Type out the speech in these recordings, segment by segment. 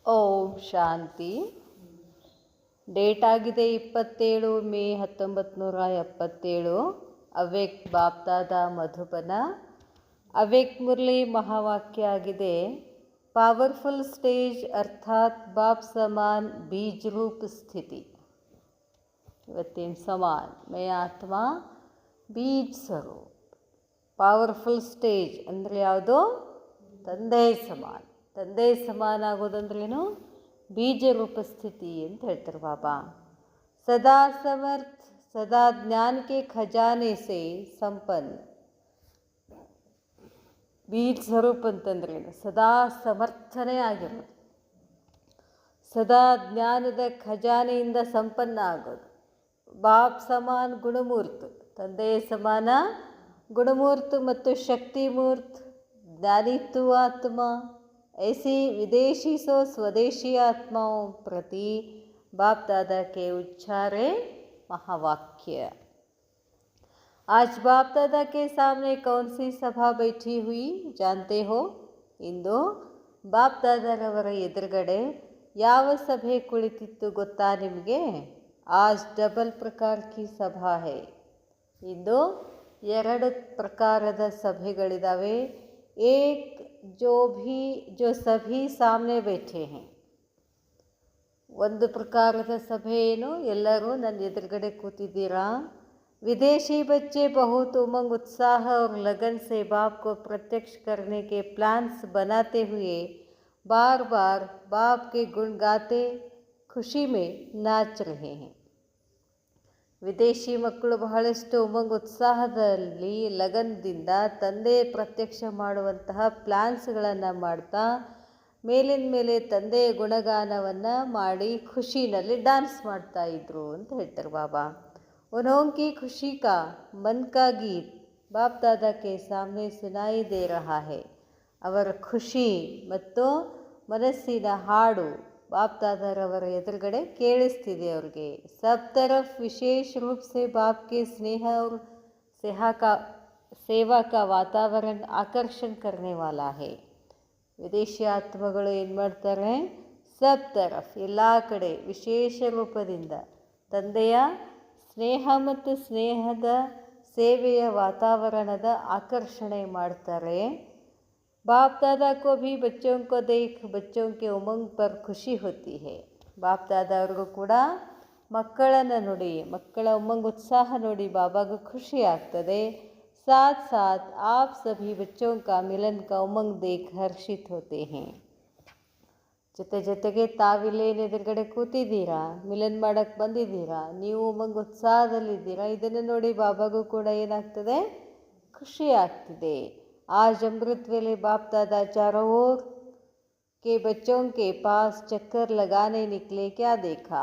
ಓಂ ಶಾಂತಿ. Date ಆಗಿದೆ 27 ಮೇ 1977. ಅವ್ಯಕ್ತ ಬಾಪ್ದಾದ ಮಧುಬನ. ಅವ್ಯಕ್ತ ಮುರಳಿ ಮಹಾವಾಕ್ಯ ಆಗಿದೆ, ಪಾವರ್ಫುಲ್ ಸ್ಟೇಜ್ ಅರ್ಥಾತ್ ಬಾಪ್ ಸಮಾನ್ ಬೀಜ ರೂಪ ಸ್ಥಿತಿ. ಇವತ್ತಿನ ಸಮಾನ್ ಮೇ ಆತ್ಮ ಬೀಜ ಸ್ವರೂಪ. ಪವರ್ಫುಲ್ ಸ್ಟೇಜ್ ಅಂದರೆ ಯಾವುದು? ತಂದೆ ಸಮಾನ. ತಂದೆ ಸಮಾನ ಆಗೋದಂದ್ರೇನು? ಬೀಜ ರೂಪ ಸ್ಥಿತಿ ಅಂತ ಹೇಳ್ತಾರೆ ಬಾಬಾ. ಸದಾ ಸಮರ್ಥ, ಸದಾ ಜ್ಞಾನಕ್ಕೆ ಖಜಾನೆ ಸೆ ಸಂಪನ್ನ. ಬೀಜ ಸ್ವರೂಪ ಅಂತಂದ್ರೇನು? ಸದಾ ಸಮರ್ಥನೆ ಆಗಿರೋದು, ಸದಾ ಜ್ಞಾನದ ಖಜಾನೆಯಿಂದ ಸಂಪನ್ನ ಆಗೋದು. ಬಾಪ್ ಸಮಾನ ಗುಣಮೂರ್ತ, ತಂದೆಯ ಸಮಾನ ಗುಣಮೂರ್ತ ಮತ್ತು ಶಕ್ತಿಮೂರ್ತ. ज्ञानित्व आत्मा ऐसी विदेशी सो स्वदेशी आत्माओं प्रति बाप दादा के उच्चारे महावाक्य. आज बाप दादा के सामने कौन सी सभा बैठी हुई जानते हो? इंदु बाप दादारವರ ಎದುರುಗಡೆ ಯಾವ ಸಭೆ ಕುಳಿತಿತ್ತು ಗೊತ್ತಾ ನಿಮಗೆ? आज डबल प्रकार की सभा है. ಇಂದು ಎರಡು ಪ್ರಕಾರದ ಸಭೆಗಳಿದ್ದಾವೆ. एक जो सभी सामने बैठे हैं. ಒಂದು ಪ್ರಕಾರದ ಸಭೆ ಏನು? ಎಲ್ಲರೂ ನನ್ನ ಎದುರುಗಡೆ ಕೂತಿದ್ದೀರಾ. विदेशी बच्चे बहुत उमंग उत्साह और लगन से बाप को प्रत्यक्ष करने के प्लान्स बनाते हुए बार बार बाप के गुण गाते खुशी में नाच रहे हैं. ವಿದೇಶಿ ಮಕ್ಕಳು ಬಹಳಷ್ಟು ಉಮಂಗ್ ಉತ್ಸಾಹದಲ್ಲಿ ಲಗನ್ದಿಂದ ತಂದೆ ಪ್ರತ್ಯಕ್ಷ ಮಾಡುವಂತಹ ಪ್ಲ್ಯಾನ್ಸ್ಗಳನ್ನು ಮಾಡ್ತಾ ಮೇಲಿನ ಮೇಲೆ ತಂದೆಯ ಗುಣಗಾನವನ್ನು ಮಾಡಿ ಖುಷಿನಲ್ಲಿ ಡ್ಯಾನ್ಸ್ ಮಾಡ್ತಾ ಇದ್ರು ಅಂತ ಹೇಳ್ತಾರೆ ಬಾಬಾ. ಉನ್ಹೋಂಕಿ ಖುಷಿ ಕಾ ಮನ್ ಕಾ ಗೀತ್ ಬಾಪ್ ದಾದಾ ಕೆ ಸಾಮ್ನೆ ಸುನಾಯಿ ದೇ ರಹಾ ಹೈ. ಅವರ ಖುಷಿ ಮತ್ತು ಮನಸ್ಸಿನ ಹಾಡು ಬಾಪ್ ದಾದಾರವರ ಎದುರುಗಡೆ ಕೇಳಿಸ್ತಿದೆ ಅವ್ರಿಗೆ. ಸಬ್ ತರಫ್ ವಿಶೇಷ ರೂಪ ಸೆ ಬಾಪ್ ಕೆ ಸ್ನೇಹ और ಸೇವಾ ಕಾ ವಾತಾವರಣ ಆಕರ್ಷಣ ಕರ್ನೆ ವಾಲಾ ಹೈ. ವಿದೇಶಿ ಆತ್ಮಗಳು ಏನು ಮಾಡ್ತಾರೆ? ಸಬ್ ತರಫ್ ಎಲ್ಲ ಕಡೆ ವಿಶೇಷ ರೂಪದಿಂದ ತಂದೆಯ ಸ್ನೇಹ ಮತ್ತು ಸ್ನೇಹದ ಸೇವೆಯ ವಾತಾವರಣದ ಆಕರ್ಷಣೆ ಮಾಡ್ತಾರೆ. बाप दादा को भी बच्चों को देख बच्चों के उमंग पर खुशी होती है. ಬಾಪ್ ದಾದಾ ಅವ್ರಿಗೂ ಕೂಡ ಮಕ್ಕಳನ್ನು ನೋಡಿ, ಮಕ್ಕಳ ಉಮಂಗ್ ಉತ್ಸಾಹ ನೋಡಿ ಬಾಬಾಗೂ ಖುಷಿ ಆಗ್ತದೆ. साथ साथ आप सभी बच्चों का मिलन का उमंग देख हर्षित होते हैं. ಜೊತೆ ಜೊತೆಗೆ ತಾವಿಲ್ಲೇನು ಎದುರುಗಡೆ ಕೂತಿದ್ದೀರಾ, ಮಿಲನ್ ಮಾಡೋಕ್ಕೆ ಬಂದಿದ್ದೀರಾ, ನೀವು ಉಮಂಗ್ ಉತ್ಸಾಹದಲ್ಲಿದ್ದೀರಾ. ಇದನ್ನು ನೋಡಿ ಬಾಬಾಗೂ ಕೂಡ ಏನಾಗ್ತದೆ? ಖುಷಿ ಆಗ್ತಿದೆ. आज अमृत वेले बाप दादा चारों ओर के बच्चों के पास चक्कर लगाने निकले. क्या देखा?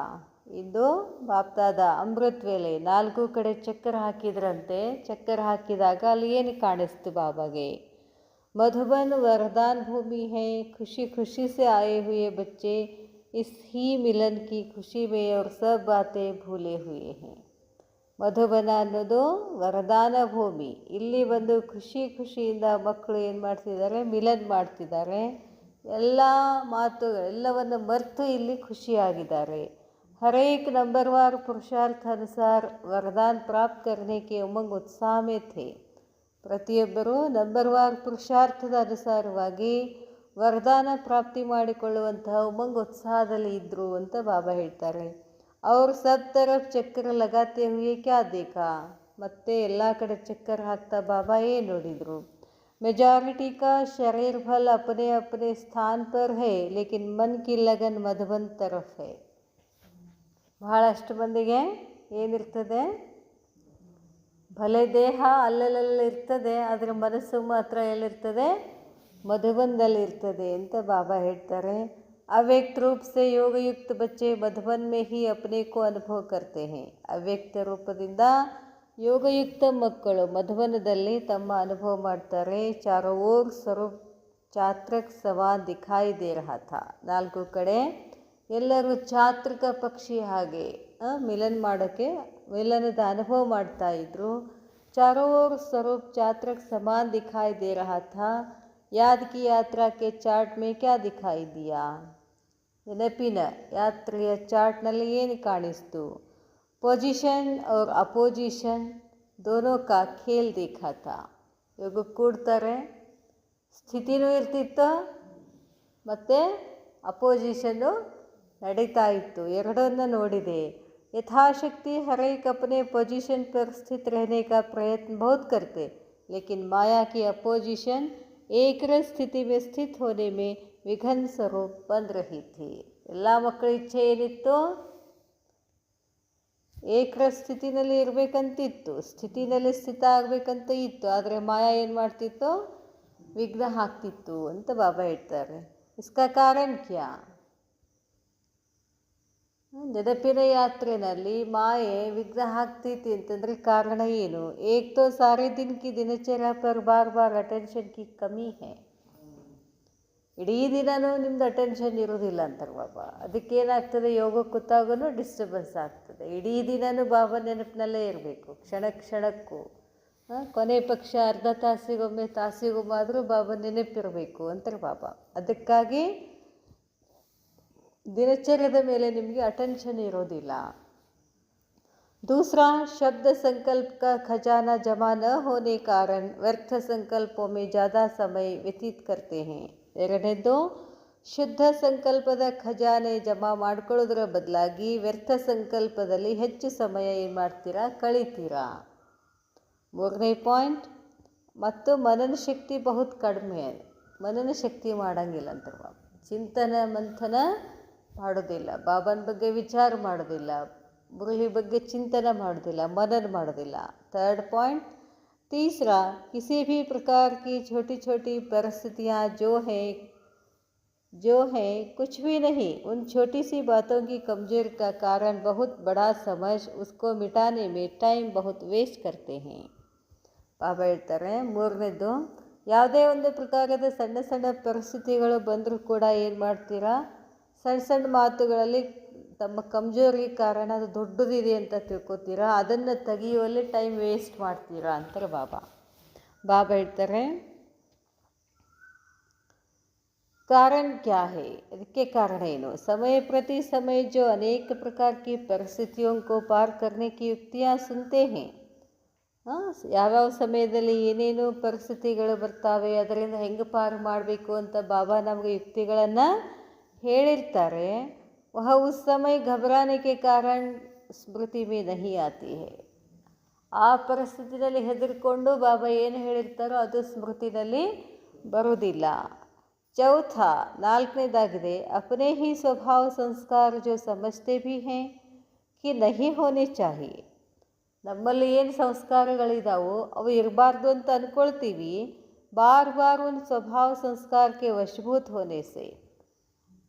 इंदु बाप दादा अमृत ವೇಳೆ 4 ಕಡೆ ಚಕ್ಕರ್ ಹಾಕಿದ್ರಂತೆ. ಚಕ್ಕರ್ ಹಾಕಿದಾಗ ಅಲ್ಲಿ ಏನು ಕಾಣಿಸ್ತು ಬಾಬಾಗೆ? मधुबन वरदान भूमि है. खुशी खुशी से आए हुए बच्चे इस ही मिलन की खुशी में और सब बातें भूले हुए हैं. ಮಧುಬನ ಅನ್ನೋದು ವರದಾನ ಭೂಮಿ. ಇಲ್ಲಿ ಬಂದು ಖುಷಿ ಖುಷಿಯಿಂದ ಮಕ್ಕಳು ಏನು ಮಾಡ್ತಿದ್ದಾರೆ? ಮಿಲನ್ ಮಾಡ್ತಿದ್ದಾರೆ. ಎಲ್ಲ ಮಾತುಗಳು ಎಲ್ಲವನ್ನು ಮರೆತು ಇಲ್ಲಿ ಖುಷಿಯಾಗಿದ್ದಾರೆ. ಹರೇಕ್ ನಂಬರ್ವಾರ್ ಪುರುಷಾರ್ಥ ಅನುಸಾರ ವರದಾನ ಪ್ರಾಪ್ತ ಕರ್ನೆಗೆ ಉಮಂಗ್ ಉತ್ಸಾಹ ಮೇ ಥೇ. ಪ್ರತಿಯೊಬ್ಬರೂ ನಂಬರ್ವಾರ್ ಪುರುಷಾರ್ಥದ ಅನುಸಾರವಾಗಿ ವರದಾನ ಪ್ರಾಪ್ತಿ ಮಾಡಿಕೊಳ್ಳುವಂತಹ ಉಮಂಗ್ ಉತ್ಸಾಹದಲ್ಲಿ ಇದ್ದರು ಅಂತ ಬಾಬಾ ಹೇಳ್ತಾರೆ. ಅವ್ರು ಸಬ್ ತರಫ್ ಚಕ್ಕರ್ ಲಗಾತೆ ಹುಯೇ ಕ್ಯಾ ದೇಖಾ. ಮತ್ತೆ ಎಲ್ಲ ಕಡೆ ಚಕ್ಕರ್ ಹಾಕ್ತಾ ಬಾಬಾ ಏನು ನೋಡಿದರು? मेजॉरिटी का शरीर बल अपने अपने स्थान पर है लेकिन मन की लगन मधुबन तरफ है. ಬಹಳಷ್ಟು ಮಂದಿಗೆ ಏನಿರ್ತದೆ? ಭಲೆ ದೇಹ ಅಲ್ಲಲ್ಲಿರ್ತದೆ, ಆದರೆ ಮನಸ್ಸು ಮಾತ್ರ ಎಲ್ಲಿರ್ತದೆ? ಮಧುಬನದಲ್ಲಿರ್ತದೆ ಅಂತ ಬಾಬಾ ಹೇಳ್ತಾರೆ. ಅವ್ಯಕ್ತ ರೂಪ से ಯೋಗಯುಕ್ತ ಬಚ್ಚೆ ಮಧುಬನ್ में ही अपने को अनुभव करते हैं. ಅವ್ಯಕ್ತ ರೂಪದಿಂದ ಯೋಗಯುಕ್ತ ಮಕ್ಕಳು ಮಧುಬನದಲ್ಲಿ ತಮ್ಮ ಅನುಭವ ಮಾಡ್ತಾರೆ. ಚಾರೋ ಓರ್ ಸ್ವರೂಪ್ ಚಾತ್ರಕ್ ಸವಾನ್ ದಿಖಾಯಿ ದೇ ರಹಾ ಥಾ. 4 ಕಡೆ ಎಲ್ಲರೂ ಚಾತ್ರಕ ಪಕ್ಷಿ ಹಾಗೆ ಮಿಲನ್ ಮಾಡೋಕ್ಕೆ ಮಿಲನದ ಅನುಭವ ಮಾಡ್ತಾ ಇದ್ರು. ಚಾರೋ ಓರ್ ಸ್ವರೂಪ್ ಚಾತ್ರಕ್ ಸಮಾನ್ ದಿಖಾಯಿ ದೇ ರಹಾ ಥಾ. याद की यात्रा के चार्ट में क्या दिखाई दिया? ನೆನಪಿನ ಯಾತ್ರೆಯ ಚಾರ್ಟ್ನಲ್ಲಿ ಏನು ಕಾಣಿಸ್ತು? ಪೊಸಿಷನ್ और ಅಪೋಸಿಷನ್ दोनों का खेल देखा था. ಇವಾಗ ಕೂಡ್ತಾರೆ, ಸ್ಥಿತಿನೂ ಇರ್ತಿತ್ತು ಮತ್ತು ಅಪೋಸಿಷನ್ನು ನಡೀತಾ ಇತ್ತು. ಎರಡನ್ನ ನೋಡಿದೆ. यथाशक्ति हर एक अपने पोजीशन पर स्थित रहने का प्रयत्न बहुत करते, लेकिन माया की अपोजिशन एक स्थिति में स्थित होने में विघ्न स्वरूप बन रही थी. ಎಲ್ಲ ಮಕ್ಕಳ ಇಚ್ಛೆ ಏನಿತ್ತು? ಏಕರ ಸ್ಥಿತಿನಲ್ಲಿ ಇರಬೇಕಂತಿತ್ತು, ಸ್ಥಿತಿನಲ್ಲಿ ಸ್ಥಿತ ಆಗಬೇಕಂತ ಇತ್ತು. ಆದರೆ ಮಾಯಾ ಏನು ಮಾಡ್ತಿತ್ತು? ವಿಘ್ನ ಹಾಕ್ತಿತ್ತು ಅಂತ ಬಾಬಾ ಹೇಳ್ತಾರೆ. ಇಸ್ಕಾ ಕಾರಣ ಕ್ಯಾ? ನೆನಪಿನ ಯಾತ್ರೆಯಲ್ಲಿ ಮಾಯೆ ವಿಘ್ನ ಹಾಕ್ತೈತಿ ಅಂತಂದರೆ ಕಾರಣ ಏನು? ಏಕ್ ತೋ ಸಾರೆ ದಿನ ಕಿ ದಿನಚರ್ಯ ಪರ್ ಬಾರ್ ಬಾರ್ ಅಟೆನ್ಷನ್ ಕಿ ಕಮಿ ಹೈ. ಇಡೀ ದಿನವೂ ನಿಮ್ದು ಅಟೆನ್ಷನ್ ಇರೋದಿಲ್ಲ ಅಂತಾರೆ ಬಾಬಾ. ಅದಕ್ಕೇನಾಗ್ತದೆ? ಯೋಗ ಕೂತಾಗೂ ಡಿಸ್ಟರ್ಬೆನ್ಸ್ ಆಗ್ತದೆ. ಇಡೀ ದಿನವೂ ಬಾಬಾ ನೆನಪಿನಲ್ಲೇ ಇರಬೇಕು, ಕ್ಷಣ ಕ್ಷಣಕ್ಕೂ. ಕೊನೆ ಪಕ್ಷ ಅರ್ಧ ತಾಸಿಗೊಮ್ಮೆ ತಾಸಿಗೊಮ್ಮೆ ಆದರೂ ಬಾಬಾ ನೆನಪಿರಬೇಕು ಅಂತಾರೆ ಬಾಬಾ. ಅದಕ್ಕಾಗಿ ದಿನಚರ್ಯದ ಮೇಲೆ ನಿಮಗೆ ಅಟೆನ್ಷನ್ ಇರೋದಿಲ್ಲ. दूसरा, शब्द संकल्प का खजाना जमा न होने कारण व्यर्थ संकल्पों में ज़्यादा समय व्यतीत करते हैं. ಎರಡನೇದು, ಶುದ್ಧ ಸಂಕಲ್ಪದ ಖಜಾನೆ ಜಮಾ ಮಾಡ್ಕೊಳ್ಳೋದ್ರ ಬದಲಾಗಿ ವ್ಯರ್ಥ ಸಂಕಲ್ಪದಲ್ಲಿ ಹೆಚ್ಚು ಸಮಯ ಏನು ಮಾಡ್ತೀರಾ? ಕಳಿತೀರಾ. ಮೂರನೇ ಪಾಯಿಂಟ್, ಮತ್ತು ಮನನ ಶಕ್ತಿ ಬಹುತ್ ಕಡಿಮೆ. ಮನನ ಶಕ್ತಿ ಮಾಡೋಂಗಿಲ್ಲ ಅಂತಾರೆ ಬಾಬಾ. ಚಿಂತನ ಮಂಥನ ಮಾಡೋದಿಲ್ಲ, ಬಾಬನ ಬಗ್ಗೆ ವಿಚಾರ ಮಾಡೋದಿಲ್ಲ, ಮುರಳಿ ಬಗ್ಗೆ ಚಿಂತನೆ ಮಾಡೋದಿಲ್ಲ, ಮನನ ಮಾಡೋದಿಲ್ಲ. थर्ड पॉइंट, तीसरा, किसी भी प्रकार की छोटी छोटी परिस्थितियाँ जो हैं कुछ भी नहीं, उन छोटी सी बातों की कमजोरी का कारण बहुत बड़ा समझ उसको मिटाने में टाइम बहुत वेस्ट करते हैं. ಬಾಬಾ ಹೇಳ್ತಾರೆ, ಮೂರನೇದು, ಯಾವುದೇ ಒಂದು ಪ್ರಕಾರದ ಸಣ್ಣ ಸಣ್ಣ ಪರಿಸ್ಥಿತಿಗಳು ಬಂದರೂ ಕೂಡ ಏನು ಮಾಡ್ತೀರಾ? ಸಣ್ಣ ಸಣ್ಣ ಮಾತುಗಳಲ್ಲಿ ತಮ್ಮ ಕಮ್ಜೋರಿ ಕಾರಣ ಅದು ದೊಡ್ಡದಿದೆ ಅಂತ ತಿಳ್ಕೊತೀರಾ, ಅದನ್ನು ತೆಗೆಯುವಲ್ಲಿ ಟೈಮ್ ವೇಸ್ಟ್ ಮಾಡ್ತೀರಾ ಅಂತಾರೆ ಬಾಬಾ. ಬಾಬಾ ಹೇಳ್ತಾರೆ, कारण क्या है? इसके कारण ಏನು? समय प्रति समय जो अनेक प्रकार की परिस्थितियों को पार करने की युक्तियाँ सुनते हैं. ಯಾವ್ಯಾವ ಸಮಯದಲ್ಲಿ ಏನೇನು ಪರಿಸ್ಥಿತಿಗಳು ಬರ್ತಾವೆ, ಅದರಿಂದ ಹೆಂಗೆ ಪಾರು ಮಾಡಬೇಕು ಅಂತ ಬಾಬಾ ನಮಗೆ ಯುಕ್ತಿಗಳನ್ನು ಹೇಳಿರ್ತಾರೆ. वह उस समय घबराने के कारण स्मृति में नहीं आती है. ಆ ಪರಿಸ್ಥಿತಿನಲ್ಲಿ ಹೆದರ್ಕೊಂಡು ಬಾಬಾ ಏನು ಹೇಳಿರ್ತಾರೋ ಅದು ಸ್ಮೃತಿನಲ್ಲಿ ಬರೋದಿಲ್ಲ. चौथा, ನಾಲ್ಕನೇದಾಗಿದೆ, अपने ही स्वभाव संस्कार जो समझते भी हैं कि नहीं होने चाहिए. ನಮ್ಮಲ್ಲಿ ಏನು ಸಂಸ್ಕಾರಗಳಿದಾವೋ ಅವು ಇರಬಾರ್ದು ಅಂತ ಅಂದ್ಕೊಳ್ತೀವಿ. ಬಾರ್ ಬಾರ್ ಒಂದು ಸ್ವಭಾವ ಸಂಸ್ಕಾರಕ್ಕೆ ವಶಭೂತ ಹೋನೆ ಸೆ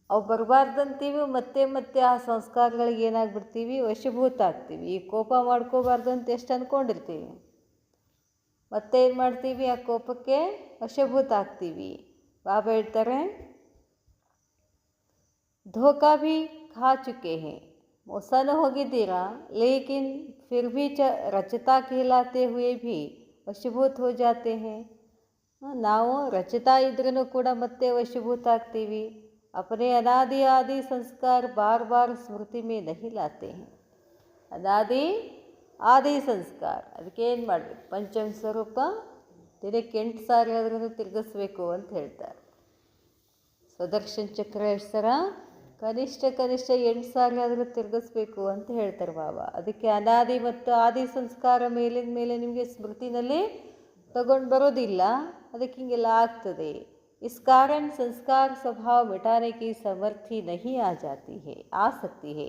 ಅವು ಬರಬಾರ್ದಂತೀವಿ, ಮತ್ತೆ ಮತ್ತೆ ಆ ಸಂಸ್ಕಾರಗಳಿಗೆ ಏನಾಗ್ಬಿಡ್ತೀವಿ? ವಶಭೂತ ಆಗ್ತೀವಿ. ಈ ಕೋಪ ಮಾಡ್ಕೋಬಾರ್ದು ಅಂತ ಎಷ್ಟು ಅಂದ್ಕೊಂಡಿರ್ತೀವಿ, ಮತ್ತೆ ಏನು ಮಾಡ್ತೀವಿ? ಆ ಕೋಪಕ್ಕೆ ವಶಭೂತ ಆಗ್ತೀವಿ. ಬಾಬಾ ಹೇಳ್ತಾರೆ, ಧೋಕಾ ಭಿ ಖಾ ಚುಕೆ ಹೇ. ಮೋಸನೂ ಹೋಗಿದ್ದೀರಾ, ಲೇಕಿನ್ ಫಿರ್ ಭಿ ರಚತಾ कहलाते हुए भी ವಶಭೂತ ಹೋ ಜಾತೆ ಹೇ. ನಾವು ರಚತಾ ಇದ್ರೂ ಕೂಡ ಮತ್ತೆ ವಶಭೂತ ಆಗ್ತೀವಿ. अपने अनादि आदि संस्कार बार बार स्मृति में नहीं लाते हैं. ಅನಾದಿ ಆದಿ ಸಂಸ್ಕಾರ ಅದಕ್ಕೆ ಏನು ಮಾಡಬೇಕು? ಪಂಚಮ ಸ್ವರೂಪ ದಿನಕ್ಕೆ 8 ಸಾರಿ ಆದ್ರೂ ತಿರುಗಿಸ್ಬೇಕು ಅಂತ ಹೇಳ್ತಾರೆ. ಸ್ವದರ್ಶನ ಚಕ್ರ ಎಷ್ಟು ಸರ? ಕನಿಷ್ಠ 8 ಸಾರಿ ಆದರೂ ತಿರುಗಿಸ್ಬೇಕು ಅಂತ ಹೇಳ್ತಾರೆ ಬಾಬಾ. ಅದಕ್ಕೆ ಅನಾದಿ ಮತ್ತು ಆದಿ ಸಂಸ್ಕಾರ ಮೇಲಿನ ಮೇಲೆ ನಿಮಗೆ ಸ್ಮೃತಿನಲ್ಲಿ ತಗೊಂಡು ಬರೋದಿಲ್ಲ, ಅದಕ್ಕೆ ಹಿಂಗೆಲ್ಲ ಆಗ್ತದೆ. इस कारण संस्कार स्वभाव मिटाने की समर्थी नहीं आ सकती है.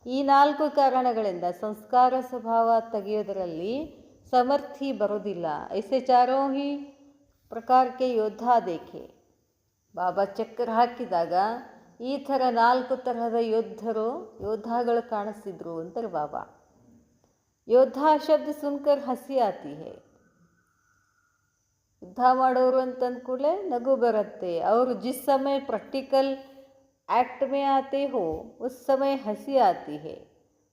ಈ 4 ಕಾರಣಗಳಿಂದ ಸಂಸ್ಕಾರ ಸ್ವಭಾವ ತೆಗೆಯೋದರಲ್ಲಿ ಸಮರ್ಥಿ ಬರೋದಿಲ್ಲ. ऐसे चारों ही प्रकार के योद्धा देखे. ಬಾಬಾ ಚಕ್ರ ಹಾಕಿದಾಗ ಈ ಥರ 4 ತರಹದ ಯೋದ್ಧಾಗಳು ಕಾಣಿಸ್ತಿದ್ರು ಅಂತಾರೆ ಬಾಬಾ. ಯೋದ್ಧಾ ಶಬ್ದ ಸುನ್ಕರ್ ಹಸಿ ಆತಿ ಹೈ. ಯುದ್ಧ ಮಾಡೋರು ಅಂತಂದ ಕೂಡಲೇ ನಗು ಬರುತ್ತೆ. ಅವರು ಜಿಸ್ ಸಮಯ प्रैक्टिकल एक्ट में आते हो उस समय हंसी आती है.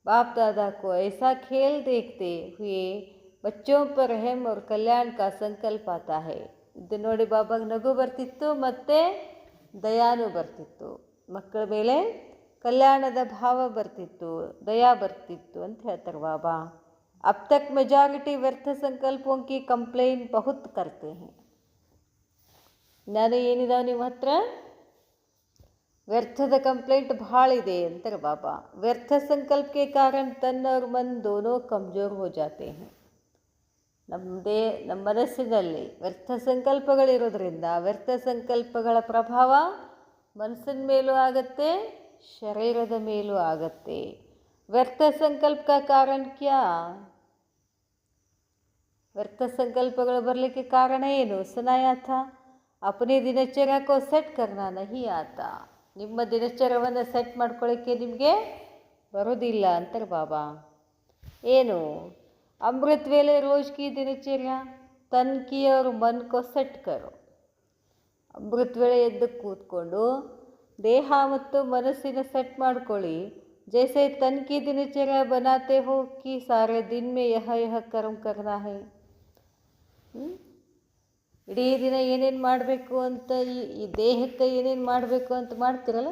बाप दादा को ऐसा खेल देखते हुए बच्चों पर रहम और कल्याण का संकल्प आता है. ಇದು ನೋಡಿ ಬಾಬಾಗೆ ನಗು ಬರ್ತಿತ್ತು, ಮತ್ತು ದಯಾನೂ ಬರ್ತಿತ್ತು. ಮಕ್ಕಳ ಮೇಲೆ ಕಲ್ಯಾಣದ ಭಾವ ಬರ್ತಿತ್ತು, ದಯಾ ಬರ್ತಿತ್ತು ಅಂತ ಹೇಳ್ತಾರೆ ಬಾಬಾ. अब तक मेजॉरिटी व्यर्थ संकल्पों की कंप्लेन बहुत करते हैं. ನಾನು ಏನಿದಾವೆ ನಿಮ್ಮ ಹತ್ರ व्यर्थದ ಕಂಪ್ಲೇಂಟ್ ಭಾಳ ಇದೆ ಅಂತಾರೆ ಬಾಬಾ. व्यर्थ संकल्प के कारण तन और मन दोनों कमजोर हो जाते हैं. ನಮ್ಮ ಮನಸ್ಸಿನಲ್ಲಿ ವ್ಯರ್ಥ ಸಂಕಲ್ಪಗಳಿರೋದ್ರಿಂದ ವ್ಯರ್ಥ ಸಂಕಲ್ಪಗಳ ಪ್ರಭಾವ ಮನಸ್ಸಿನ ಮೇಲೂ ಆಗತ್ತೆ, ಶರೀರದ ಮೇಲೂ ಆಗತ್ತೆ. व्यर्थ संकल्प का कारण क्या? व्यर्थ संकल्पಗಳು ಬರಲಿಕ್ಕೆ ಕಾರಣ ಏನು? ಸುನಾಯಾ ಥಾ अपनी दिनचर्या को सेट करना नहीं आता. ನಿಮ್ಮ ದಿನಚರ್ಯವನ್ನು ಸೆಟ್ ಮಾಡ್ಕೊಳ್ಳೋಕ್ಕೆ ನಿಮಗೆ ಬರೋದಿಲ್ಲ ಅಂತಾರೆ ಬಾಬಾ. ಏನು? अमृत वेले रोज की दिनचर्या तन की और मन को सेट करो. ಅಮೃತ ವೇಳೆ ಎದ್ದು ಕೂತ್ಕೊಂಡು ದೇಹ ಮತ್ತು ಮನಸ್ಸಿನ ಸೆಟ್ ಮಾಡ್ಕೊಳ್ಳಿ. जैसे तन की दिनचर्या बनाते हो कि सारे दिन में यह कर्म करना है. ಇಡೀ ದಿನ ಏನೇನು ಮಾಡಬೇಕು ಅಂತ ಈ ದೇಹಕ್ಕೆ ಏನೇನು ಮಾಡಬೇಕು ಅಂತ ಮಾಡ್ತಿರಲ್ಲ.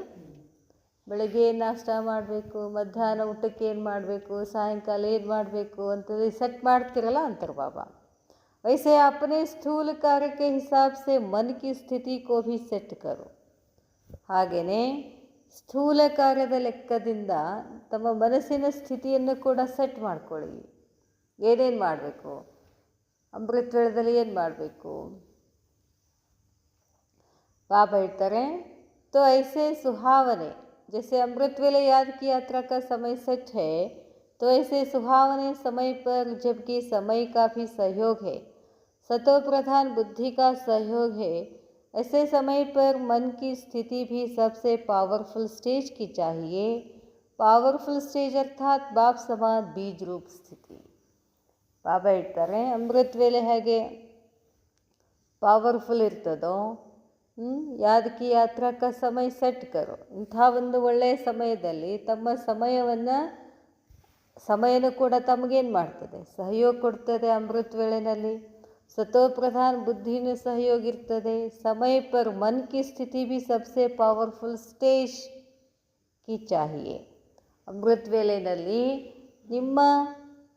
ಬೆಳಗ್ಗೆ ಏನು ನಾಷ್ಟ ಮಾಡಬೇಕು, ಮಧ್ಯಾಹ್ನ ಊಟಕ್ಕೆ ಏನು ಮಾಡಬೇಕು, ಸಾಯಂಕಾಲ ಏನು ಮಾಡಬೇಕು ಅಂತ ಸೆಟ್ ಮಾಡ್ತಿರಲ್ಲ ಅಂತಾರೆ ಬಾಬಾ. वैसे अपने स्थूल कार्य के हिसाब से मन की स्थिति को भी सेट करो. ಹಾಗೆಯೇ ಸ್ಥೂಲ ಕಾರ್ಯದ ಲೆಕ್ಕದಿಂದ ತಮ್ಮ ಮನಸ್ಸಿನ ಸ್ಥಿತಿಯನ್ನು ಕೂಡ ಸೆಟ್ ಮಾಡ್ಕೊಳ್ಳಿ. ಏನೇನು ಮಾಡಬೇಕು, ಅಮೃತ ವೇಳೆಯಲ್ಲಿ ಏನು ಮಾಡಬೇಕು. ಬಾಬಾ ಹೇಳ್ತಾರೆ, तो ऐसे सुहावने जैसे अमृत वेले याद की यात्रा का समय सेट है, तो ऐसे सुहावने समय पर जबकि समय का भी सहयोग है, सतो प्रधान बुद्धि का सहयोग है, ऐसे समय पर मन की स्थिति भी सबसे पावरफुल स्टेज की चाहिए. पावरफुल स्टेज अर्थात बाप समान बीज रूप स्थिति. ಬಾಬಾ ಹೇಳ್ತಾರೆ, ಅಮೃತ ವೇಳೆ ಹೇಗೆ ಪವರ್ಫುಲ್ ಇರ್ತದೋ, ಯಾದಕಿ ಯಾತ್ರಾಕ ಸಮಯ ಸೆಟ್ ಕರೋ. ಇಂಥ ಒಂದು ಒಳ್ಳೆಯ ಸಮಯದಲ್ಲಿ ತಮ್ಮ ಸಮಯನೂ ಕೂಡ ತಮಗೇನು ಮಾಡ್ತದೆ, ಸಹಯೋಗ ಕೊಡ್ತದೆ. ಅಮೃತ ವೇಳೆಯಲ್ಲಿ ಸತೋಪ್ರಧಾನ ಬುದ್ಧಿನೂ ಸಹಯೋಗ ಇರ್ತದೆ. ಸಮಯ ಪರ್ ಮನ್ ಕಿ ಸ್ಥಿತಿ ಭಿ ಸಬ್ಸೆ ಪವರ್ಫುಲ್ ಸ್ಟೇಜ್ ಕಿ ಚಾಹಿಯೆ. ಅಮೃತ ವೇಳೆಯಲ್ಲಿ ನಿಮ್ಮ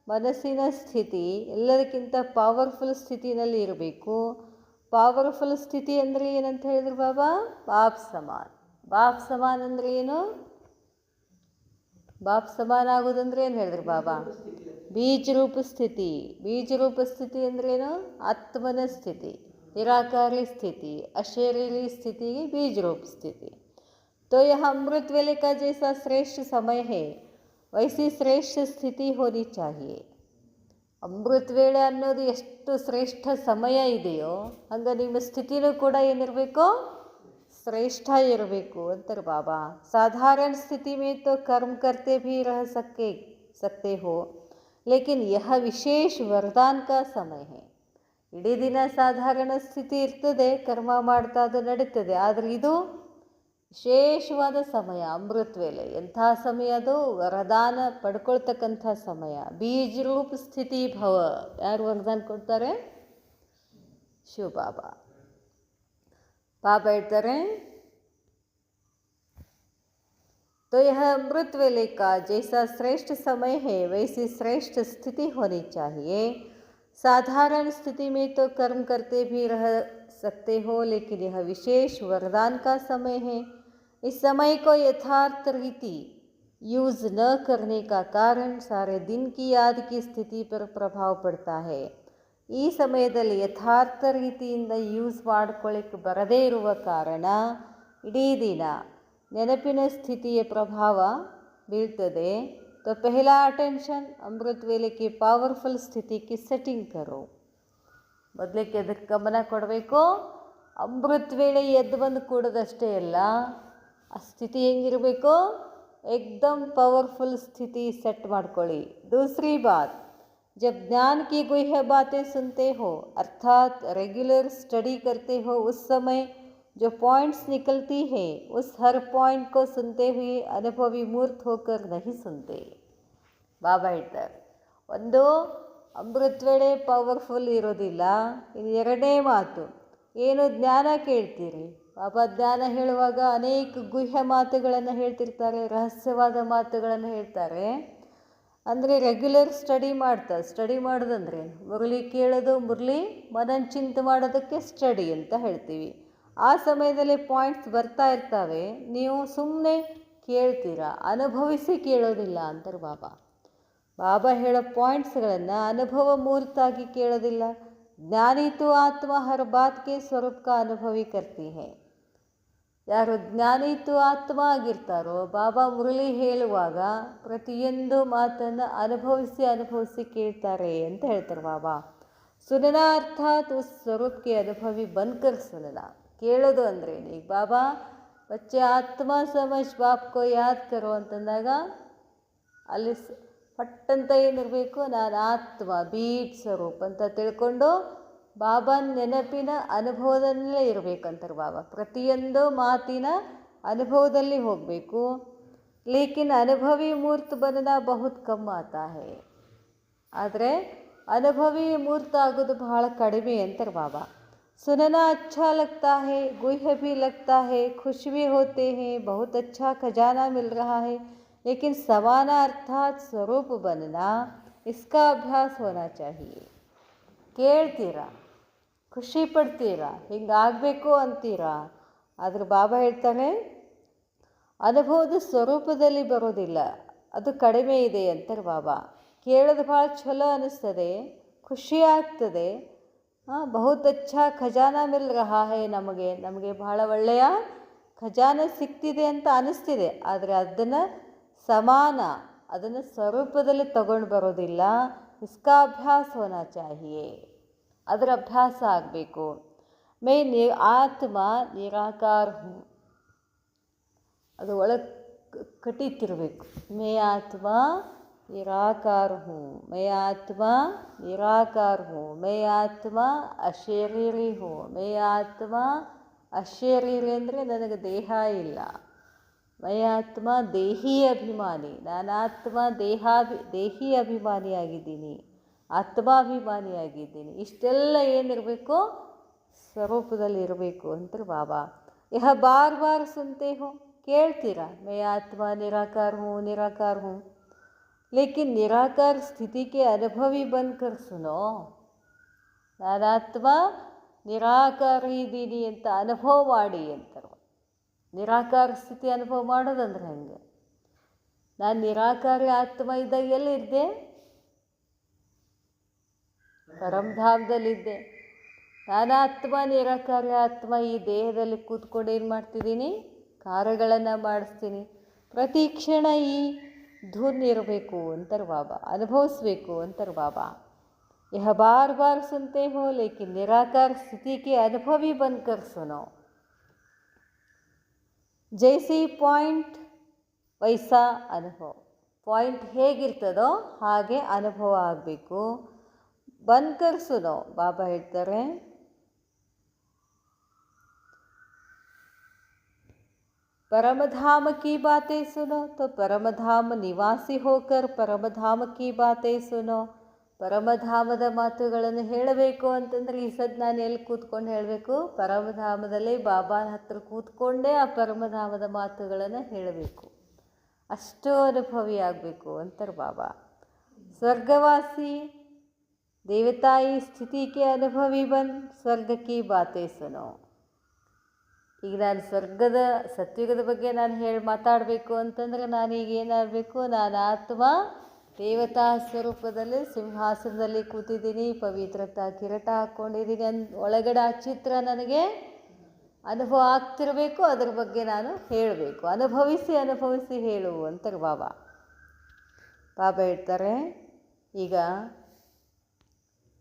ಮನಸ್ಸಿನ ಸ್ಥಿತಿ ಎಲ್ಲದಕ್ಕಿಂತ ಪವರ್ಫುಲ್ ಸ್ಥಿತಿನಲ್ಲಿ ಇರಬೇಕು. ಪವರ್ಫುಲ್ ಸ್ಥಿತಿ ಅಂದರೆ ಏನಂತ ಹೇಳಿದ್ರು ಬಾಬಾ? ಬಾಪ್ ಸಮಾನ್. ಬಾಪ್ ಸಮಾನ್ ಅಂದರೆ ಏನು? ಬಾಪ್ ಸಮಾನ ಆಗೋದಂದ್ರೆ ಏನು ಹೇಳಿದ್ರು ಬಾಬಾ? ಬೀಜರೂಪ ಸ್ಥಿತಿ. ಬೀಜರೂಪ ಸ್ಥಿತಿ ಅಂದ್ರೇನು? ಆತ್ಮನ ಸ್ಥಿತಿ, ನಿರಾಕಾರಿ ಸ್ಥಿತಿ, ಅಶರೀರಿ ಸ್ಥಿತಿಗೆ ಬೀಜರೂಪ ಸ್ಥಿತಿ. तो यह अमृत वेले का जैसा श्रेष्ठ समय है वैसी श्रेष्ठ ಸ್ಥಿತಿ ಹೋನಿ ಚಾಹಿಯೆ. ಅಮೃತ ವೇಳೆ ಅನ್ನೋದು ಎಷ್ಟು ಶ್ರೇಷ್ಠ ಸಮಯ ಇದೆಯೋ ಹಂಗೆ ನಿಮ್ಮ ಸ್ಥಿತಿನೂ ಕೂಡ ಏನಿರಬೇಕು? श्रेष्ठ ಇರಬೇಕು ಅಂತಾರೆ ಬಾಬಾ. साधारण स्थिति में तो कर्म करते भी रह सकते हो, लेकिन यह विशेष वरदान का समय है. ಇಡೀ ದಿನ ಸಾಧಾರಣ ಸ್ಥಿತಿ ಇರ್ತದೆ, ಕರ್ಮ ಮಾಡ್ತಾ ಅದು ನಡೀತದೆ. ಆದರೆ ಇದು ವಿಶೇಷವಾದ ಸಮಯ, ಅಮೃತ ವೇಳೆ. ಎಂಥ ಸಮಯ ಅದು? ವರದಾನ ಪಡ್ಕೊಳ್ತಕ್ಕಂಥ ಸಮಯ. ಬೀಜರೂಪ ಸ್ಥಿತಿ ಭವ. ಯಾರು ವರದಾನ ಕೊಡ್ತಾರೆ? ಶಿವ ಬಾಬಾ. ಬಾಬಾ ಹೇಳ್ತಾರೆ, तो यह अमृत वेले का जैसा श्रेष्ठ समय है वैसी श्रेष्ठ स्थिति होनी चाहिए. साधारण स्थिति में तो कर्म करते भी रह सकते हो, लेकिन यह विशेष वरदान का समय है. इस समय को यथार्थ रीति यूज़ न करने का कारण सारे दिन की याद की स्थिति पर प्रभाव पड़ता है. ಈ ಸಮಯದಲ್ಲಿ ಯಥಾರ್ಥ ರೀತಿಯಿಂದ ಯೂಸ್ ಮಾಡ್ಕೊಳ್ಳಿಕ್ಕೆ ಬರದೇ ಇರುವ ಕಾರಣ ಇಡೀ ದಿನ ನೆನಪಿನ ಸ್ಥಿತಿಯ ಪ್ರಭಾವ ಬೀಳ್ತದೆ. तो पहला अटेंशन अमृत वेले की पावरफुल स्थिति की सेटिंग करो. ಮೊದಲಿಗೆ ಅದಕ್ಕೆ ಗಮನ ಕೊಡಬೇಕು. ಅಮೃತ ವೇಳೆ ಎದ್ದು ಬಂದು ಕೂಡೋದಷ್ಟೇ ಅಲ್ಲ, ಆ ಸ್ಥಿತಿ ಹೆಂಗಿರಬೇಕು? एकदम पावरफुल स्थिति सेट ಮಾಡ್ಕೊಳ್ಳಿ. दूसरी बात, जब ज्ञान की गुह्य बातें सुनते हो अर्थात रेगुलर स्टडी करते हो, उस समय जो पॉइंट्स निकलती है उस हर पॉइंट को सुनते हुए अनुभवी मूर्त होकर नहीं सुनते. ಬಾಬಾ ಹೇಳ್ತಾರೆ, ಒಂದು ಅಮೃತ ವೇಳೆ ಪವರ್ಫುಲ್ ಇರೋದಿಲ್ಲ. ಇನ್ನು ಎರಡನೇ ಮಾತು ಏನು? ಜ್ಞಾನ ಕೇಳ್ತೀರಿ, ಬಾಬಾ ಜ್ಞಾನ ಹೇಳುವಾಗ ಅನೇಕ ಗುಹ್ಯ ಮಾತುಗಳನ್ನು ಹೇಳ್ತಿರ್ತಾರೆ, ರಹಸ್ಯವಾದ ಮಾತುಗಳನ್ನು ಹೇಳ್ತಾರೆ. ಅಂದರೆ ರೆಗ್ಯುಲರ್ ಸ್ಟಡಿ ಮಾಡೋದಂದ್ರೆ ಮುರಳಿ ಕೇಳೋದು, ಮುರಳಿ ಮನನ ಚಿಂತೆ ಮಾಡೋದಕ್ಕೆ ಸ್ಟಡಿ ಅಂತ ಹೇಳ್ತೀವಿ. ಆ ಸಮಯದಲ್ಲಿ ಪಾಯಿಂಟ್ಸ್ ಬರ್ತಾ ಇರ್ತವೆ, ನೀವು ಸುಮ್ಮನೆ ಕೇಳ್ತೀರಾ, ಅನುಭವಿಸಿ ಕೇಳೋದಿಲ್ಲ ಅಂತಾರೆ ಬಾಬಾ. ಬಾಬಾ ಹೇಳೋ ಪಾಯಿಂಟ್ಸ್ಗಳನ್ನು ಅನುಭವ ಮೂರ್ತಾಗಿ ಕೇಳೋದಿಲ್ಲ. ಜ್ಞಾನಿ ತು ಆತ್ಮ ಹರ್ ಬಾತ್ ಕೆ ಸ್ವರೂಪ ಕಾ ಅನುಭವಿ ಕರ್ತಿ ಹೈ. ಯಾರು ಜ್ಞಾನಿ ತು ಆತ್ಮ ಆಗಿರ್ತಾರೋ ಬಾಬಾ ಮುರಳಿ ಹೇಳುವಾಗ ಪ್ರತಿಯೊಂದು ಮಾತನ್ನು ಅನುಭವಿಸಿ ಕೇಳ್ತಾರೆ ಅಂತ ಹೇಳ್ತಾರೆ ಬಾಬಾ. ಸುನನ ಅರ್ಥಾತ್ ಉಸ್ ಸ್ವರೂಪಕ್ಕೆ ಅನುಭವಿ ಬಂದ್ಕರ್ ಸುನನ. ಕೇಳೋದು ಅಂದರೆ ಈಗ ಬಾಬಾ ಬಚ್ಚೆ ಆತ್ಮ ಸಮಜ್ ಬಾಪ್ಕೋ ಯಾದ್ ಕರೋ ಅಂತಂದಾಗ ಅಲ್ಲಿ ಪಟ್ಟಂತ ಏನಿರಬೇಕು, ನಾನು ಆತ್ಮ ಬೀಟ್ ಸ್ವರೂಪ ಅಂತ ತಿಳ್ಕೊಂಡು ಬಾಬಾನ ನೆನಪಿನ ಅನುಭವದಲ್ಲೇ ಇರಬೇಕಂತಾರೆ ಬಾಬಾ. ಪ್ರತಿಯೊಂದು ಮಾತಿನ ಅನುಭವದಲ್ಲಿ ಹೋಗಬೇಕು. ಲೇಕಿನ್ ಅನುಭವಿ ಮೂರ್ತ ಬನನ ಬಹುತ್ ಕಮ್ ಆತಾ ಹೈ. ಆದರೆ ಅನುಭವಿ ಮೂರ್ತ ಆಗೋದು ಬಹಳ ಕಡಿಮೆ ಅಂತಾರೆ ಬಾಬಾ. सुनना अच्छा लगता है, गुह्य भी लगता है, खुश भी होते हैं, बहुत अच्छा खजाना मिल रहा है, लेकिन समाना अर्थात स्वरूप बनना इसका अभ्यास होना चाहिए. ಕೇಳ್ತೀರಾ, ಖುಷಿ ಪಡ್ತೀರಾ, ಹಿಂಗಾಗಬೇಕು ಅಂತೀರಾ. ಆದರೆ ಬಾಬಾ ಹೇಳ್ತಾನೆ ಅನುಭವದ ಸ್ವರೂಪದಲ್ಲಿ ಬರೋದಿಲ್ಲ, ಅದು ಕಡಿಮೆ ಇದೆ ಅಂತಾರೆ ಬಾಬಾ. ಕೇಳೋದು ಭಾಳ ಚಲೋ ಅನ್ನಿಸ್ತದೆ, ಖುಷಿ ಆಗ್ತದೆ. ಬಹುತ್ ಅಚ್ಚಾ ಖಜಾನ ಮಿಲ್ ರಹಾ ಹೈ. ನಮಗೆ ಬಹಳ ಒಳ್ಳೆಯ ಖಜಾನ ಸಿಗ್ತಿದೆ ಅಂತ ಅನ್ನಿಸ್ತಿದೆ. ಆದರೆ ಅದನ್ನು ಸ್ವರೂಪದಲ್ಲಿ ತಗೊಂಡು ಬರೋದಿಲ್ಲ. ಇಸ್ಕಾ ಅಭ್ಯಾಸ ಹೋನಾ ಚಾಹಿಯೇ, ಅದರ ಅಭ್ಯಾಸ ಆಗಬೇಕು. ಆತ್ಮ ನಿರಾಕಾರ ಹೂँ, ಅದು ಒಳಗೆ ಕಟ್ಟಿತ್ತಿರಬೇಕು. ಆತ್ಮ निराकार हूँ, मैं आत्मा निराकार हूँ, मैं आत्मा ಅಶರೀರಿ ಹೂँ, मैं ಆತ್ಮ ಅಶರೀರಿ ಅಂದರೆ ನನಗೆ ದೇಹ ಇಲ್ಲ. मैं ಆತ್ಮ ದೇಹಿ ಅಭಿಮಾನಿ, ನಾನು ಆತ್ಮ ದೇಹಿ ಅಭಿಮಾನಿಯಾಗಿದ್ದೀನಿ, ಆತ್ಮಾಭಿಮಾನಿಯಾಗಿದ್ದೀನಿ. ಇಷ್ಟೆಲ್ಲ ಏನಿರಬೇಕು, ಸ್ವರೂಪದಲ್ಲಿ ಇರಬೇಕು ಅಂತಾರೆ ಬಾಬಾ. ಯಹ ಬಾರ್ ಬಾರ್ ಸುನ್ತೆ ಹೋ, ಕೇಳ್ತೀರಾ, मैं ಆತ್ಮ ನಿರಾಕಾರ ಹೂँ. लेकिन निराकार स्थिति के अनुभवी बनकर सुनो. ನಾನಾತ್ಮ ನಿರಾಕಾರ ಇದ್ದೀನಿ ಅಂತ ಅನುಭವ ಮಾಡಿ ಅಂತಾರೆ. ನಿರಾಕಾರ ಸ್ಥಿತಿ ಅನುಭವ ಮಾಡೋದಂದ್ರೆ ಹಂಗೆ. ನಾನು ನಿರಾಕಾರಿ ಆತ್ಮ ಇದ್ದಾಗ ಎಲ್ಲಿದ್ದೆ? ಪರಮಧಾಮದಲ್ಲಿದ್ದೆ. ನಾನಾತ್ಮ ನಿರಾಕಾರಿ ಆತ್ಮ ಈ ದೇಹದಲ್ಲಿ ಕೂತ್ಕೊಂಡು ಏನು ಮಾಡ್ತಿದ್ದೀನಿ? ಕಾರ್ಯಗಳನ್ನು ಮಾಡಿಸ್ತೀನಿ. ಪ್ರತಿ ಕ್ಷಣ ಈ ಧೂನ್ ಇರಬೇಕು ಅಂತಾರೆ ಬಾಬಾ, ಅನುಭವಿಸ್ಬೇಕು ಅಂತಾರೆ ಬಾಬಾ. ಯಹ ಬಾರ್ ಬಾರ್ ಸುನ್ತೆ ಹೋ, ಲೇಕಿನ್ ನಿರಾಕಾರ ಸ್ಥಿತಿಗೆ ಅನುಭವಿ ಬಂದ್ಕರ್ ಸುನೋ. ಜೈಸಿ ಪಾಯಿಂಟ್ ವೈಸಾ ಅನುಭವ. ಪಾಯಿಂಟ್ ಹೇಗಿರ್ತದೋ ಹಾಗೆ ಅನುಭವ ಆಗಬೇಕು. ಬಂದ್ಕರ್ ಸುನೋ, ಬಾಬಾ ಹೇಳ್ತಾರೆ. परमधाम की बातें सुनो तो परमधाम निवासी होकर परमधाम की बातें सुनो. ಪರಮಧಾಮದ ಮಾತುಗಳನ್ನು ಹೇಳಬೇಕು ಅಂತಂದರೆ ಈ ಸದ್ ನಾನು ಎಲ್ಲಿ ಕೂತ್ಕೊಂಡು ಹೇಳಬೇಕು? ಪರಮಧಾಮದಲ್ಲಿ ಬಾಬಾನ ಹತ್ರ ಕೂತ್ಕೊಂಡೇ ಆ ಪರಮಧಾಮದ ಮಾತುಗಳನ್ನು ಹೇಳಬೇಕು. ಅಷ್ಟು ಅನುಭವಿ ಆಗಬೇಕು ಅಂತಾರೆ ಬಾಬಾ. ಸ್ವರ್ಗವಾಸಿ ದೇವತಾಯಿ ಸ್ಥಿತಿಗೆ ಅನುಭವಿ ಬಂದು ಸ್ವರ್ಗಕ್ಕೆ ಬಾತೆ ಸುನೋ. ಈಗ ನಾನು ಸತ್ಯುಗದ ಬಗ್ಗೆ ನಾನು ಮಾತಾಡಬೇಕು ಅಂತಂದರೆ ನಾನೀಗ ಏನಾಗಬೇಕು? ನಾನು ಆತ್ಮ ದೇವತಾ ಸ್ವರೂಪದಲ್ಲಿ ಸಿಂಹಾಸನದಲ್ಲಿ ಕೂತಿದ್ದೀನಿ, ಪವಿತ್ರತಾ ಕಿರೀಟ ಹಾಕ್ಕೊಂಡಿದ್ದೀನಿ. ಒಳಗಡೆ ಆ ಚಿತ್ರ ನನಗೆ ಅನುಭವ ಆಗ್ತಿರಬೇಕು. ಅದ್ರ ಬಗ್ಗೆ ನಾನು ಹೇಳಬೇಕು. ಅನುಭವಿಸಿ ಹೇಳು ಅಂತಾರೆ ಬಾಬಾ. ಹೇಳ್ತಾರೆ, ಈಗ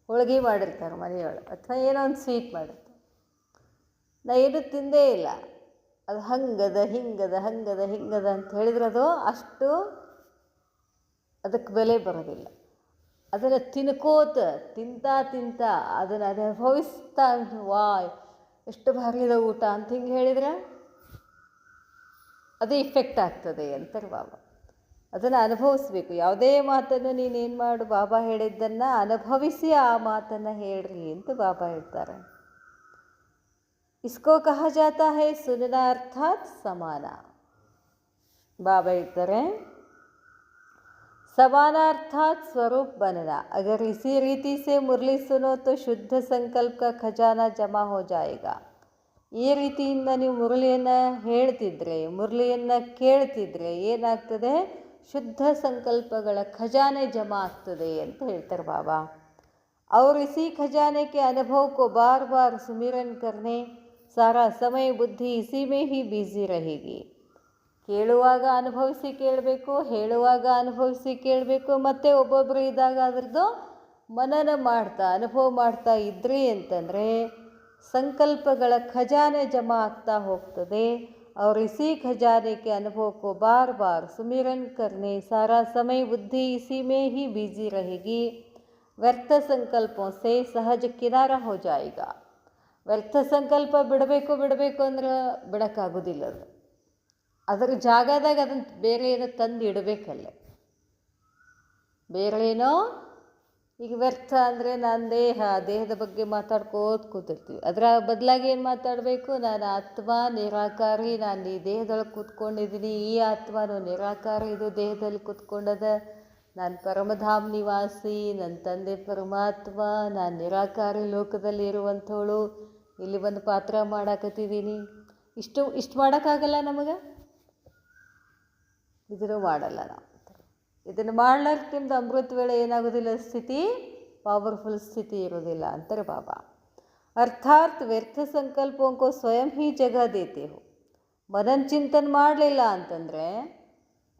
ಹೋಳಿಗೆ ಮಾಡಿರ್ತಾರೆ ಮನೆಯೊಳಗೆ, ಅಥವಾ ಏನೋ ಒಂದು ಸ್ವೀಟ್ ಮಾಡಿರ್ತಾರೆ. ನಾ ಏನೂ ತಿಂದೇ ಇಲ್ಲ, ಅದು ಹಂಗದ ಹಿಂಗದ ಅಂತ ಹೇಳಿದ್ರೆ ಅದು ಅಷ್ಟು ಅದಕ್ಕೆ ಬೆಲೆ ಬರೋದಿಲ್ಲ. ಅದನ್ನು ತಿಂತ ಅದನ್ನು ಅನುಭವಿಸ್ತಾ ಎಷ್ಟು ಭಾರಿದ ಊಟ ಅಂತ ಹಿಂಗೆ ಹೇಳಿದ್ರೆ ಅದು ಇಫೆಕ್ಟ್ ಆಗ್ತದೆ ಅಂತಾರೆ ಬಾಬಾ. ಅದನ್ನು ಅನುಭವಿಸ್ಬೇಕು. ಯಾವುದೇ ಮಾತನ್ನು ನೀನೇನು ಮಾಡು, ಬಾಬಾ ಹೇಳಿದ್ದನ್ನು ಅನುಭವಿಸಿ ಆ ಮಾತನ್ನು ಹೇಳ್ರಿ ಅಂತ ಬಾಬಾ ಹೇಳ್ತಾರೆ. इसको कहा जाता है सुनना अर्थात समाना. बाबा ಹೇಳ್ತಾರೆ समाना अर्थात स्वरूप बनना. अगर इसी रीति से मुरली सुनो तो शुद्ध संकल्प का खजाना जमा हो जाएगा. ಈ ರೀತಿಯಿಂದ ನೀವು ಮುರಳಿಯನ್ನು ಹೇಳ್ತಿದ್ರೆ, ಮುರಳಿಯನ್ನು ಕೇಳ್ತಿದ್ರೆ ಏನಾಗ್ತದೆ, ಶುದ್ಧ ಸಂಕಲ್ಪಗಳ ಖಜಾನೆ ಜಮಾ ಆಗ್ತದೆ ಅಂತ ಹೇಳ್ತಾರೆ ಬಾಬಾ. और इसी खजाने के अनुभव को बार बार सुमिरन करने सारा समय बुद्धि इसी में ही बिजी रहेगी. ಕೇಳುವಾಗ ಅನುಭವಿಸಿ ಕೇಳಬೇಕು, ಹೇಳುವಾಗ ಅನುಭವಿಸಿ ಕೇಳಬೇಕು, ಮತ್ತು ಒಬ್ಬೊಬ್ಬರು ಇದ್ದಾಗ ಅದರದ್ದು ಮನನ ಮಾಡ್ತಾ ಅನುಭವ ಮಾಡ್ತಾ ಇದ್ರಿ ಅಂತಂದರೆ ಸಂಕಲ್ಪಗಳ ಖಜಾನೆ ಜಮಾ ಆಗ್ತಾ ಹೋಗ್ತದೆ. और इसी खजाने के अनुभव को बार बार सुमिरन करने सारा समय बुद्धि इसी में ही बिजी रहेगी. व्यर्थ संकल्पों से सहज किनारा हो जाएगा. ವ್ಯರ್ಥ ಸಂಕಲ್ಪ ಬಿಡಬೇಕು ಅಂದ್ರೆ ಬಿಡೋಕ್ಕಾಗೋದಿಲ್ಲ. ಅದರ ಜಾಗದಾಗ ಅದನ್ನು ಬೇರೆ ಏನೋ ತಂದು ಇಡಬೇಕಲ್ಲ. ಬೇರೆ ಏನೋ ಈಗ ವ್ಯರ್ಥ ಅಂದರೆ ನಾನು ದೇಹದ ಬಗ್ಗೆ ಮಾತಾಡ್ಕೋತ ಕೂತಿರ್ತೀವಿ. ಅದರ ಬದಲಾಗಿ ಏನು ಮಾತಾಡಬೇಕು, ನಾನು ಆತ್ಮ ನಿರಾಕಾರಿ, ನಾನು ಈ ದೇಹದೊಳಗೆ ಕೂತ್ಕೊಂಡಿದ್ದೀನಿ, ಈ ಆತ್ಮನೂ ನಿರಾಕಾರಿ, ಇದು ದೇಹದಲ್ಲಿ ಕೂತ್ಕೊಂಡದ, ನಾನು ಪರಮಧಾಮ್ ನಿವಾಸಿ, ನನ್ನ ತಂದೆ ಪರಮಾತ್ಮ, ನಾನು ನಿರಾಕಾರಿ ಲೋಕದಲ್ಲಿ ಇರುವಂಥವಳು, ಇಲ್ಲಿ ಬಂದು ಪಾತ್ರ ಮಾಡಾಕತ್ತಿದ್ದೀನಿ. ಇಷ್ಟು ಮಾಡೋಕ್ಕಾಗಲ್ಲ ನಮಗೆ, ಇದನ್ನು ಮಾಡಲ್ಲ ನಾವು. ಇದನ್ನು ಮಾಡ್ಲಿಕ್ಕೆ ನಿಮ್ದು ಅಮೃತ ವೇಳೆ ಏನಾಗೋದಿಲ್ಲ, ಸ್ಥಿತಿ पावरफुल स्थिति ಇರೋದಿಲ್ಲ ಅಂತಾರೆ ಬಾಬಾ. ಅರ್ಥಾತ್ ವ್ಯರ್ಥ ಸಂಕಲ್ಪಕ್ಕೂ ಸ್ವಯಂ ಹಿ ಜಗಹ ದೇತೆ ಹೋ. ಮನನ್ ಚಿಂತನೆ ಮಾಡಲಿಲ್ಲ ಅಂತಂದರೆ,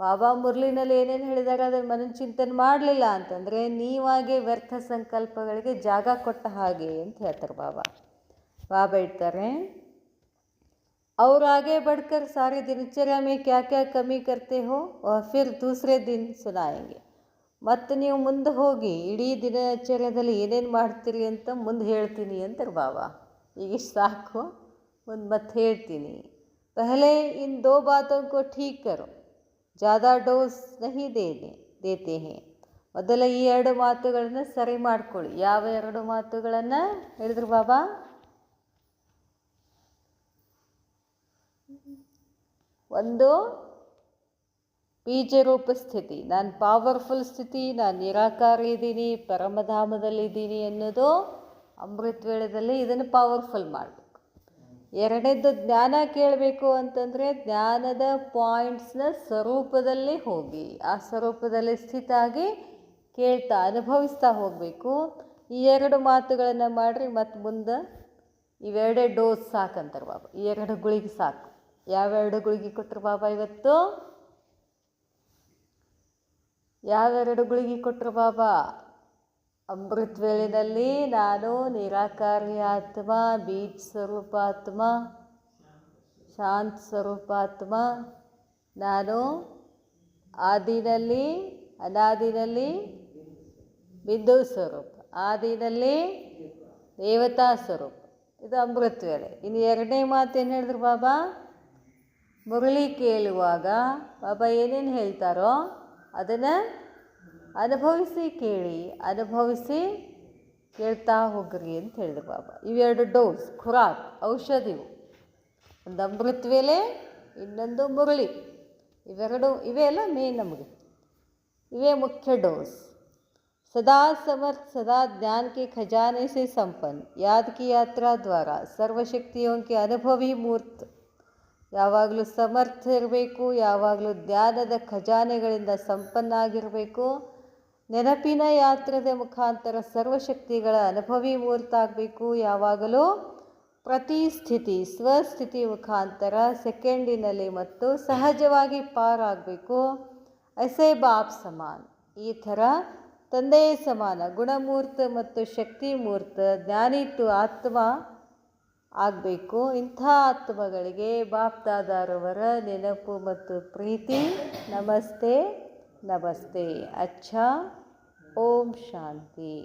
ಬಾಬಾ ಮುರಳಿನಲ್ಲಿ ಏನೇನು ಹೇಳಿದಾಗ ಅದನ್ನು ಮನನ್ ಚಿಂತನೆ ಮಾಡಲಿಲ್ಲ ಅಂತಂದರೆ ನೀವಾಗೆ ವ್ಯರ್ಥ ಸಂಕಲ್ಪಗಳಿಗೆ ಜಾಗ ಕೊಟ್ಟ ಹಾಗೆ ಅಂತ ಹೇಳ್ತಾರೆ ಬಾಬಾ. ಬಾಬಾ ಇರ್ತಾರೆ और आगे बढ़कर सारे दिनचर्या में क्या क्या कमी करते हो वह फिर दूसरे दिन सुनाएंगे. ಮತ್ತು ನೀವು ಮುಂದೆ ಹೋಗಿ ಇಡೀ ದಿನಚರ್ಯದಲ್ಲಿ ಏನೇನು ಮಾಡ್ತೀರಿ ಅಂತ ಮುಂದೆ ಹೇಳ್ತೀನಿ ಅಂತಾರೆ ಬಾಬಾ. ಈಗಿಷ್ಟು ಸಾಕು, ಮುಂದೆ ಮತ್ತೆ ಹೇಳ್ತೀನಿ. ಪಹಲೆ ಇನ್ 2 बातों को ठीक करो, ज़्यादा डोಸ್ नहीं देते हैं. ಮೊದಲ ಈ 2 ಮಾತುಗಳನ್ನು ಸರಿ ಮಾಡ್ಕೊಳ್ಳಿ. ಯಾವ 2 ಮಾತುಗಳನ್ನು ಹೇಳಿದ್ರು ಬಾಬಾ? ಒಂದು ಬೀಜರೂಪ ಸ್ಥಿತಿ, ನಾನು ಪವರ್ಫುಲ್ ಸ್ಥಿತಿ, ನಾನು ನಿರಾಕಾರಿ ಇದ್ದೀನಿ, ಪರಮಧಾಮದಲ್ಲಿದ್ದೀನಿ ಅನ್ನೋದು ಅಮೃತ ವೇಳೆಯಲ್ಲಿ ಇದನ್ನು ಪವರ್ಫುಲ್ ಮಾಡಬೇಕು. ಎರಡನೇದು ಜ್ಞಾನ ಕೇಳಬೇಕು ಅಂತಂದರೆ ಜ್ಞಾನದ ಪಾಯಿಂಟ್ಸ್ನ ಸ್ವರೂಪದಲ್ಲಿ ಹೋಗಿ ಆ ಸ್ವರೂಪದಲ್ಲಿ ಸ್ಥಿತಾಗಿ ಕೇಳ್ತಾ ಅನುಭವಿಸ್ತಾ ಹೋಗಬೇಕು. ಈ 2 ಮಾತುಗಳನ್ನು ಮಾಡಿರಿ. ಮತ್ತು ಮುಂದೆ ಇವೆರಡೇ ಡೋಸ್ ಸಾಕಂತಾರೆ ಬಾಬಾ. ಈ 2 ಗುಳಿಗೆ ಸಾಕು. ಯಾವ 2 ಗುಳಿಗೆ ಕೊಟ್ಟರು ಬಾಬಾ ಇವತ್ತು? ಯಾವ 2 ಗುಳಿಗೆ ಕೊಟ್ಟರು ಬಾಬಾ? ಅಮೃತ ವೇಳೆಯಲ್ಲಿ ನಾನು ನಿರಾಕಾರಿ ಆತ್ಮ, ಬೀಜ ಸ್ವರೂಪಾತ್ಮ, ಶಾಂತ ಸ್ವರೂಪಾತ್ಮ, ನಾನು ಆದಿನಲ್ಲಿ ಅನಾದಿನಲ್ಲಿ ಬಿಂದು ಸ್ವರೂಪ, ಆದಿನಲ್ಲಿ ದೇವತಾ ಸ್ವರೂಪ. ಇದು ಅಮೃತ ವೇಳೆ. ಇನ್ನು 2ನೇ ಮಾತು ಏನು ಹೇಳಿದ್ರು ಬಾಬಾ? ಮುರಳಿ ಕೇಳುವಾಗ ಬಾಬಾ ಏನೇನು ಹೇಳ್ತಾರೋ ಅದನ್ನು ಅನುಭವಿಸಿ ಕೇಳಿ, ಅನುಭವಿಸಿ ಕೇಳ್ತಾ ಹೋಗ್ರಿ ಅಂತ ಹೇಳಿದ್ರು ಬಾಬಾ. ಇವೆರಡು ಡೋಸ್, ಖುರಾಕ್, ಔಷಧಿವು. ಒಂದು ಅಮೃತ ವೇಳೆ, ಇನ್ನೊಂದು ಮುರಳಿ. ಇವೇ ಅಲ್ಲ ಮೇನ್ ನಮಗೆ, ಇವೇ ಮುಖ್ಯ ಡೋಸ್. सदा समर्थ, सदा ज्ञान के खजाने से संपन्न, याद की यात्रा द्वारा सर्वशक्तियों के अनुभवी मूर्त. ಯಾವಾಗಲೂ ಸಮರ್ಥ ಇರಬೇಕು, ಯಾವಾಗಲೂ ಜ್ಞಾನದ ಖಜಾನೆಗಳಿಂದ ಸಂಪನ್ನಾಗಿರಬೇಕು. ನೆನಪಿನ ಯಾತ್ರೆಯ ಮುಖಾಂತರ ಸರ್ವಶಕ್ತಿಗಳ ಅನುಭವಿ ಮೂರ್ತ ಆಗಬೇಕು. ಯಾವಾಗಲೂ ಪ್ರತಿ ಸ್ಥಿತಿ ಸ್ವಸ್ಥಿತಿ ಮುಖಾಂತರ ಸೆಕೆಂಡಿನಲ್ಲಿ ಮತ್ತು ಸಹಜವಾಗಿ ಪಾರಾಗಬೇಕು. ಐಸೆ ಬಾಪ್ ಸಮಾನ್, ಈ ಥರ ತಂದೆಯೇ ಸಮಾನ ಗುಣಮೂರ್ತ ಮತ್ತು ಶಕ್ತಿ ಮೂರ್ತ ಜ್ಞಾನಿತ್ತು ಆತ್ಮ ಆಗಬೇಕು. ಇಂಥ ಆತ್ಮಗಳಿಗೆ ಬಾಪ್ ದಾದಾರವರ ನೆನಪು ಮತ್ತು ಪ್ರೀತಿ. ನಮಸ್ತೆ ನಮಸ್ತೆ. ಅಚ್ಚಾ. ಓಂ ಶಾಂತಿ.